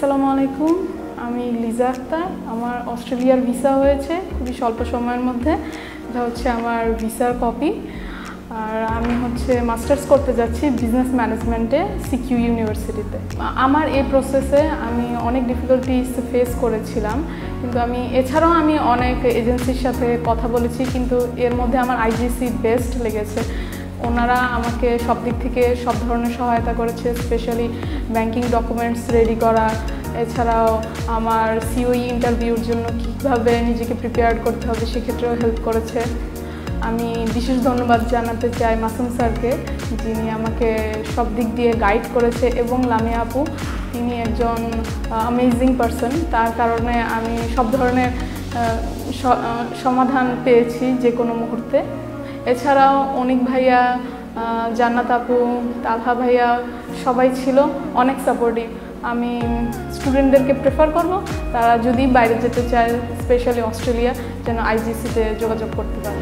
আসসালামু আলাইকুম। আমি লিজা আক্তার। আমার অস্ট্রেলিয়ার ভিসা হয়েছে খুবই স্বল্প সময়ের মধ্যে। এটা হচ্ছে আমার ভিসার কপি। আর আমি মাস্টার্স করতে যাচ্ছি বিজনেস ম্যানেজমেন্টে সিকিউ ইউনিভার্সিটিতে। আমার এই প্রসেসে আমি অনেক ডিফিকাল্টিস ফেস করেছিলাম, কিন্তু এছাড়াও আমি অনেক এজেন্সির সাথে কথা বলেছি, কিন্তু এর মধ্যে আমার আইজিসি বেস্ট লেগেছে। ওনারা আমাকে সব দিক থেকে সব ধরনের সহায়তা করেছে, স্পেশালি ব্যাংকিং ডকুমেন্টস রেডি করা, এছাড়াও আমার সিওই ইন্টারভিউর জন্য কীভাবে নিজেকে প্রিপেয়ার করতে হবে সেক্ষেত্রেও হেল্প করেছে। আমি বিশেষ ধন্যবাদ জানাতে চাই মাসুম স্যারকে, যিনি আমাকে সব দিক দিয়ে গাইড করেছে, এবং লামিয়া আপু, তিনি একজন অ্যামেজিং পারসন। তার কারণে আমি সব ধরনের সমাধান পেয়েছি যে কোনো মুহূর্তে। এছাড়াও অনিক ভাইয়া, জান্নাত আপু, তালহা ভাইয়া সবাই ছিল অনেক সাপোর্টিভ। আমি স্টুডেন্টদেরকে প্রেফার করব তারা যদি বাইরে যেতে চায়, স্পেশালি অস্ট্রেলিয়া, যেন আইজিসিতে যোগাযোগ করতে পারে।